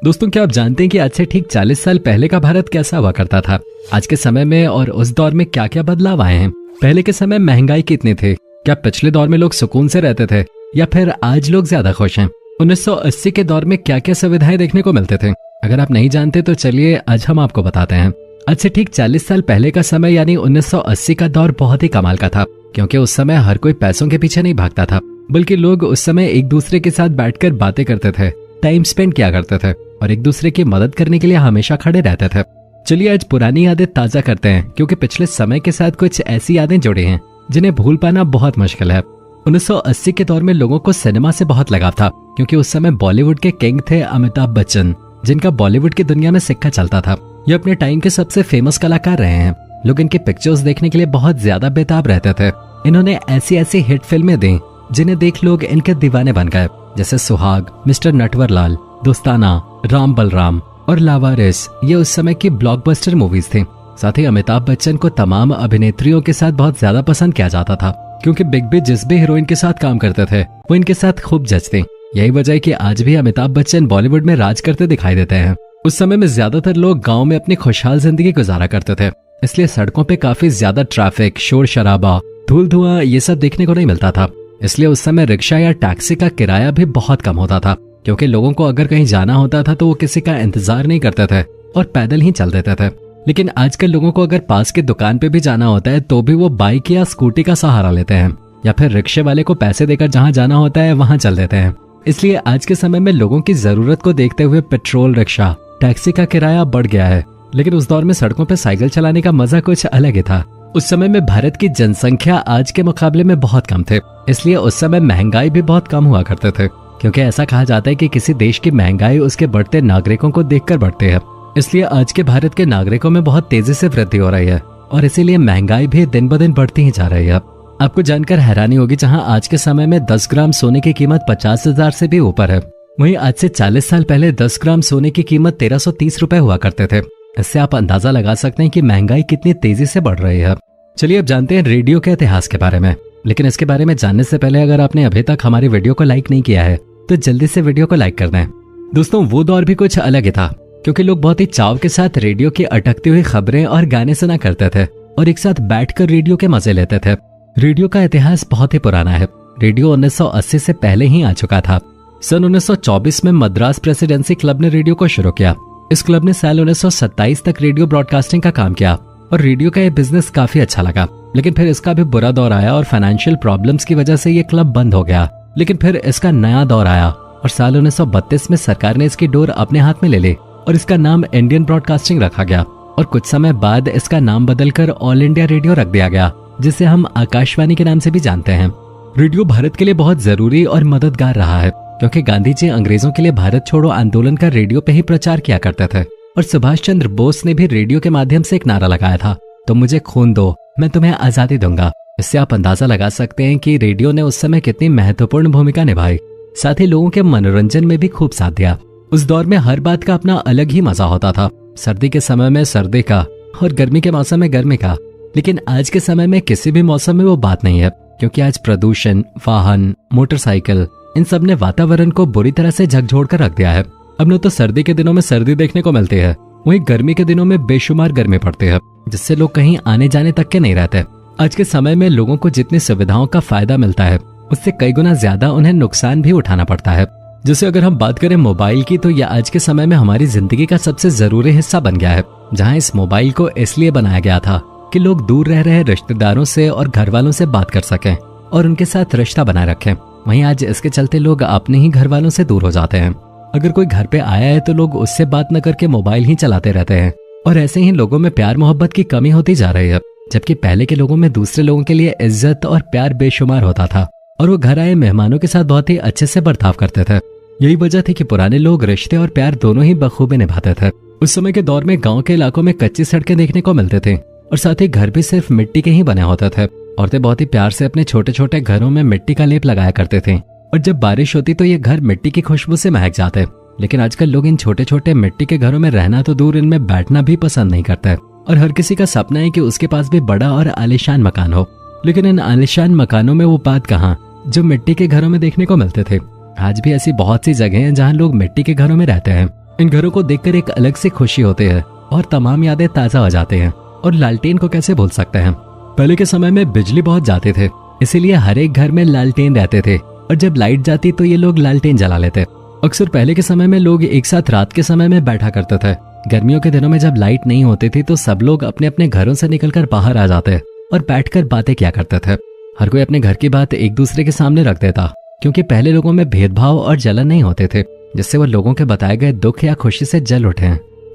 दोस्तों, क्या आप जानते हैं कि आज से ठीक 40 साल पहले का भारत कैसा हुआ करता था? आज के समय में और उस दौर में क्या क्या बदलाव आए हैं? पहले के समय महंगाई कितनी थी? क्या पिछले दौर में लोग सुकून से रहते थे या फिर आज लोग ज्यादा खुश हैं? 1980 के दौर में क्या क्या सुविधाएं देखने को मिलते थे? अगर आप नहीं जानते तो चलिए आज हम आपको बताते हैं। आज से ठीक 40 साल पहले का समय यानी 1980 का दौर बहुत ही कमाल का था, क्योंकि उस समय हर कोई पैसों के पीछे नहीं भागता था, बल्कि लोग उस समय एक दूसरे के साथ बैठकर बातें करते थे, टाइम स्पेंड किया करते थे और एक दूसरे की मदद करने के लिए हमेशा खड़े रहते थे। चलिए आज पुरानी यादें ताजा करते हैं, क्योंकि पिछले समय के साथ कुछ ऐसी यादें जुड़ी हैं जिन्हें भूल पाना बहुत मुश्किल है। 1980 के दौर में लोगों को सिनेमा से बहुत लगाव था, क्योंकि उस समय बॉलीवुड के किंग थे अमिताभ बच्चन, जिनका बॉलीवुड की दुनिया में सिक्का चलता था। ये अपने टाइम के सबसे फेमस कलाकार रहे हैं। लोग इनकी पिक्चर्स देखने के लिए बहुत ज्यादा बेताब रहते थे। इन्होंने ऐसी ऐसी हिट फिल्में दी जिन्हें देख लोग इनके दीवाने बन गए, जैसे सुहाग, मिस्टर नटवरलाल, दोस्ताना, राम बलराम और लावारिस। ये उस समय की ब्लॉकबस्टर मूवीज थी। साथ ही अमिताभ बच्चन को तमाम अभिनेत्रियों के साथ बहुत ज्यादा पसंद किया जाता था, क्योंकि बिग बी जिस भी हीरोइन के साथ काम करते थे वो इनके साथ खूब जचते। यही वजह है कि आज भी अमिताभ बच्चन बॉलीवुड में राज करते दिखाई देते हैं। उस समय में ज्यादातर लोग गाँव में अपनी खुशहाल जिंदगी गुजारा करते थे, इसलिए सड़कों पे काफी ज्यादा ट्रैफिक, शोर शराबा, धूल धुआं ये सब देखने को नहीं मिलता था। इसलिए उस समय रिक्शा या टैक्सी का किराया भी बहुत कम होता था, क्योंकि लोगों को अगर कहीं जाना होता था तो वो किसी का इंतजार नहीं करते थे और पैदल ही चल देते थे। लेकिन आजकल लोगों को अगर पास की दुकान पे भी जाना होता है तो भी वो बाइक या स्कूटी का सहारा लेते हैं, या फिर रिक्शे वाले को पैसे देकर जहां जाना होता है वहां चल देते हैं। इसलिए आज के समय में लोगों की जरूरत को देखते हुए पेट्रोल, रिक्शा, टैक्सी का किराया बढ़ गया है। लेकिन उस दौर में सड़कों पर साइकिल चलाने का मजा कुछ अलग ही था। उस समय में भारत की जनसंख्या आज के मुकाबले में बहुत कम थे, इसलिए उस समय महंगाई भी बहुत कम हुआ करते थे, क्योंकि ऐसा कहा जाता है कि किसी देश की महंगाई उसके बढ़ते नागरिकों को देखकर बढ़ती है। इसलिए आज के भारत के नागरिकों में बहुत तेजी से वृद्धि हो रही है और इसीलिए महंगाई भी दिन ब दिन बढ़ती ही जा रही है। आपको जानकर हैरानी होगी, जहां आज के समय में 10 ग्राम सोने की कीमत 50,000 से भी ऊपर है, वहीं आज से 40 साल पहले 10 ग्राम सोने की कीमत 1330 रुपए हुआ करते थे। इससे आप अंदाजा लगा सकते हैं कि महंगाई कितनी तेजी से बढ़ रही है। चलिए अब जानते हैं रेडियो के इतिहास के बारे में। लेकिन इसके बारे में जानने से पहले अगर आपने अभी तक हमारी वीडियो को लाइक नहीं किया है तो जल्दी से वीडियो को लाइक कर दें। दोस्तों, वो दौर भी कुछ अलग ही था, क्योंकि लोग बहुत ही चाव के साथ रेडियो की अटकती हुई खबरें और गाने सुना करते थे और एक साथ बैठकर रेडियो के मजे लेते थे। रेडियो का इतिहास बहुत ही पुराना है। रेडियो 1980 से पहले ही आ चुका था। सन 1924 में मद्रास प्रेसिडेंसी क्लब ने रेडियो को शुरू किया। इस क्लब ने साल 1927 तक रेडियो ब्रॉडकास्टिंग का काम किया और रेडियो का ये बिजनेस काफी अच्छा लगा। लेकिन फिर इसका भी बुरा दौर आया और फाइनेंशियल प्रॉब्लम्स की वजह से ये क्लब बंद हो गया। लेकिन फिर इसका नया दौर आया और साल 1932 में सरकार ने इसकी डोर अपने हाथ में ले ली और इसका नाम इंडियन ब्रॉडकास्टिंग रखा गया और कुछ समय बाद इसका नाम बदलकर ऑल इंडिया रेडियो रख दिया गया, जिसे हम आकाशवाणी के नाम से भी जानते हैं। रेडियो भारत के लिए बहुत जरूरी और मददगार रहा है, क्योंकि गांधी जी अंग्रेजों के लिए भारत छोड़ो आंदोलन का रेडियो पे ही प्रचार किया करते थे और सुभाष चंद्र बोस ने भी रेडियो के माध्यम से एक नारा लगाया था, तुम मुझे खून दो, मैं तुम्हें आजादी दूंगा। इससे आप अंदाजा लगा सकते हैं कि रेडियो ने उस समय कितनी महत्वपूर्ण भूमिका निभाई। साथ ही लोगों के मनोरंजन में भी खूब साथ दिया। उस दौर में हर बात का अपना अलग ही मजा होता था। सर्दी के समय में सर्दी का और गर्मी के मौसम में गर्मी का। लेकिन आज के समय में किसी भी मौसम में वो बात नहीं है, क्योंकि आज प्रदूषण, वाहन, मोटरसाइकिल, इन सब ने वातावरण को बुरी तरह से झकझोर कर रख दिया है। अब न तो सर्दी के दिनों में सर्दी देखने को मिलती है, वहीं गर्मी के दिनों में बेशुमार गर्मी पड़ती है, जिससे लोग कहीं आने जाने तक के नहीं रहते। आज के समय में लोगों को जितनी सुविधाओं का फायदा मिलता है उससे कई गुना ज्यादा उन्हें नुकसान भी उठाना पड़ता है। जैसे अगर हम बात करें मोबाइल की, तो यह आज के समय में हमारी जिंदगी का सबसे जरूरी हिस्सा बन गया है, जहां इस मोबाइल को इसलिए बनाया गया था कि लोग दूर रह रहे रिश्तेदारों से और घर वालों से बात कर सकें और उनके साथ रिश्ता बनाए रखें। वहीं आज इसके चलते लोग अपने ही घर वालों से दूर हो जाते हैं। अगर कोई घर पे आया है तो लोग उससे बात न करके मोबाइल ही चलाते रहते हैं और ऐसे ही लोगों में प्यार मोहब्बत की कमी होती जा रही है। जबकि पहले के लोगों में दूसरे लोगों के लिए इज्जत और प्यार बेशुमार होता था और वो घर आए मेहमानों के साथ बहुत ही अच्छे से बर्ताव करते थे। यही वजह थी कि पुराने लोग रिश्ते और प्यार दोनों ही बखूबी निभाते थे। उस समय के दौर में गांव के इलाकों में कच्ची सड़कें देखने को मिलते थे और साथ ही घर भी सिर्फ मिट्टी के ही बने होते थे। औरतें बहुत ही प्यार से अपने छोटे छोटे घरों में मिट्टी का लेप लगाया करते थे और जब बारिश होती तो ये घर मिट्टी की खुशबू से महक जाते। लेकिन आजकल लोग इन छोटे छोटे मिट्टी के घरों में रहना तो दूर, इनमें बैठना भी पसंद नहीं करते और हर किसी का सपना है कि उसके पास भी बड़ा और आलीशान मकान हो। लेकिन इन आलीशान मकानों में वो बात कहाँ जो मिट्टी के घरों में देखने को मिलते थे। आज भी ऐसी बहुत सी जगह हैं जहाँ लोग मिट्टी के घरों में रहते हैं इन घरों को देखकर एक अलग सी खुशी होती है और तमाम यादें ताजा हो जाते हैं। और लालटेन को कैसे भूल सकते हैं। पहले के समय में बिजली बहुत जाते थे, इसीलिए हर एक घर में लालटेन रहते थे और जब लाइट जाती तो ये लोग लालटेन जला लेते। अक्सर पहले के समय में लोग एक साथ रात के समय में बैठा करते थे। गर्मियों के दिनों में जब लाइट नहीं होती थी तो सब लोग अपने अपने घरों से निकलकर बाहर आ जाते और बैठकर बातें किया करते थे। हर कोई अपने घर की बात एक दूसरे के सामने रख देता, क्योंकि पहले लोगों में भेदभाव और जलन नहीं होते थे, जिससे वो लोगों के बताए गए दुख या खुशी से जल उठे।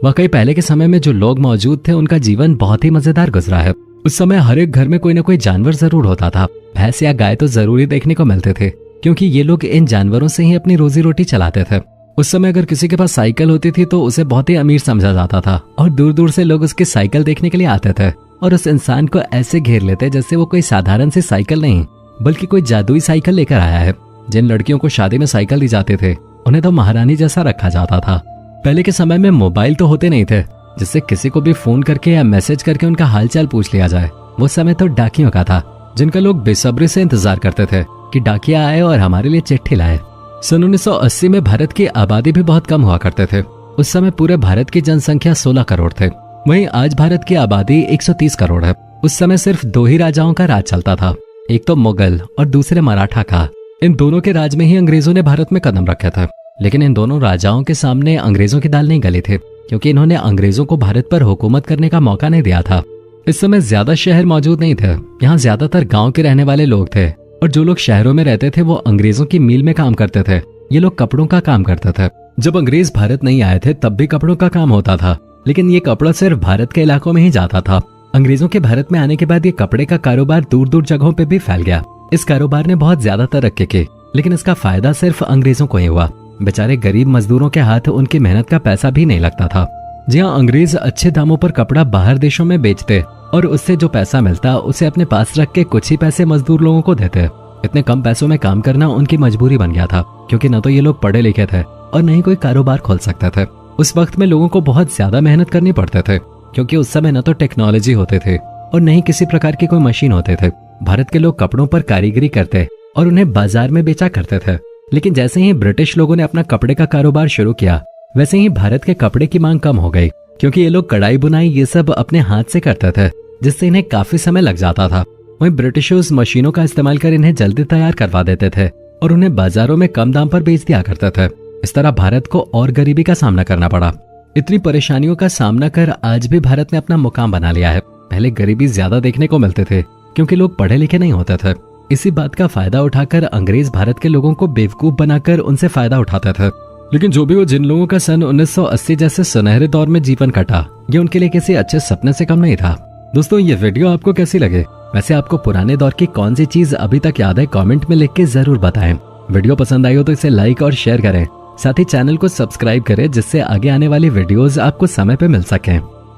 वाकई पहले के समय में जो लोग मौजूद थे उनका जीवन बहुत ही मजेदार गुजरा है। उस समय हर एक घर में कोई ना कोई जानवर जरूर होता था। भैंस या गाय तो जरूरी देखने को मिलते थे, क्योंकि ये लोग इन जानवरों से ही अपनी रोजी रोटी चलाते थे। उस समय अगर किसी के पास साइकिल होती थी तो उसे बहुत ही अमीर समझा जाता था और दूर दूर से लोग उसकी साइकिल देखने के लिए आते थे और उस इंसान को ऐसे घेर लेते जैसे वो कोई साधारण सी साइकिल नहीं बल्कि कोई जादुई साइकिल लेकर आया है। जिन लड़कियों को शादी में साइकिल दी जाते थे उन्हें तो महारानी जैसा रखा जाता था। पहले के समय में मोबाइल तो होते नहीं थे जिससे किसी को भी फोन करके या मैसेज करके उनका हालचाल पूछ लिया जाए। वो समय तो डाकियों का था, जिनका लोग बेसब्री से इंतजार करते थे कि डाकिया आए और हमारे लिए चिट्ठी लाए। सन 1980 में भारत की आबादी भी बहुत कम हुआ करते थे। उस समय पूरे भारत की जनसंख्या 16 करोड़ थे। वहीं आज भारत की आबादी 130 करोड़ है। उस समय सिर्फ 2 ही राजाओं का राज चलता था, एक तो मुगल और दूसरे मराठा का। इन दोनों के राज में ही अंग्रेजों ने भारत में कदम रखे थे, लेकिन इन दोनों राजाओं के सामने अंग्रेजों की दाल नहीं गली थी, क्योंकि इन्होंने अंग्रेजों को भारत पर हुकूमत करने का मौका नहीं दिया था। इस समय ज्यादा शहर मौजूद नहीं थे, यहाँ ज्यादातर गांव के रहने वाले लोग थे और जो लोग शहरों में रहते थे वो अंग्रेजों की मील में काम करते थे। ये लोग कपड़ों का काम करते थे। जब अंग्रेज भारत नहीं आए थे तब भी कपड़ों का काम होता था, लेकिन ये कपड़ा सिर्फ भारत के इलाकों में ही जाता था। अंग्रेजों के भारत में आने के बाद ये कपड़े का कारोबार दूर दूर जगहों पे भी फैल गया। इस कारोबार ने बहुत ज्यादा तरक्की की, लेकिन इसका फायदा सिर्फ अंग्रेजों को ही हुआ। बेचारे गरीब मजदूरों के हाथ उनकी मेहनत का पैसा भी नहीं लगता था। जी हाँ, अंग्रेज अच्छे दामों पर कपड़ा बाहर देशों में बेचते और उससे जो पैसा मिलता उसे अपने पास रख के कुछ ही पैसे मजदूर लोगों को देते। इतने कम पैसों में काम करना उनकी मजबूरी बन गया था, क्योंकि न तो ये लोग पढ़े लिखे थे और न ही कोई कारोबार खोल सकते थे। उस वक्त में लोगों को बहुत ज्यादा मेहनत करनी पड़ते थे, क्योंकि उस समय न तो टेक्नोलॉजी होते थे और न ही किसी प्रकार की कोई मशीन होते थे। भारत के लोग कपड़ों पर कारीगरी करते और उन्हें बाजार में बेचा करते थे। लेकिन जैसे ही ब्रिटिश लोगों ने अपना कपड़े का कारोबार शुरू किया, वैसे ही भारत के कपड़े की मांग कम हो गई, क्योंकि ये लोग कढ़ाई बुनाई ये सब अपने हाथ से करते थे, जिससे इन्हें काफी समय लग जाता था। वहीं ब्रिटिशर्स मशीनों का इस्तेमाल कर इन्हें जल्दी तैयार करवा देते थे और उन्हें बाजारों में कम दाम पर बेच दिया करते थे। इस तरह भारत को और गरीबी का सामना करना पड़ा। इतनी परेशानियों का सामना कर आज भी भारत ने अपना मुकाम बना लिया है। पहले गरीबी ज्यादा देखने को मिलते थे, क्योंकि लोग पढ़े लिखे नहीं होते थे। इसी बात का फायदा उठाकर अंग्रेज भारत के लोगों को बेवकूफ बनाकर उनसे फायदा उठाते थे। लेकिन जो भी हो, जिन लोगों का सन 1980 जैसे सुनहरे दौर में जीवन कटा, ये उनके लिए किसी अच्छे सपने से कम नहीं था। दोस्तों, ये वीडियो आपको कैसी लगे? वैसे आपको पुराने दौर की कौन सी चीज अभी तक याद है? कमेंट में लिख के जरूर बताएं। वीडियो पसंद आई हो तो इसे लाइक और शेयर करें। साथ ही चैनल को सब्सक्राइब करें, जिससे आगे आने वाली वीडियोस आपको समय पे मिल सकें।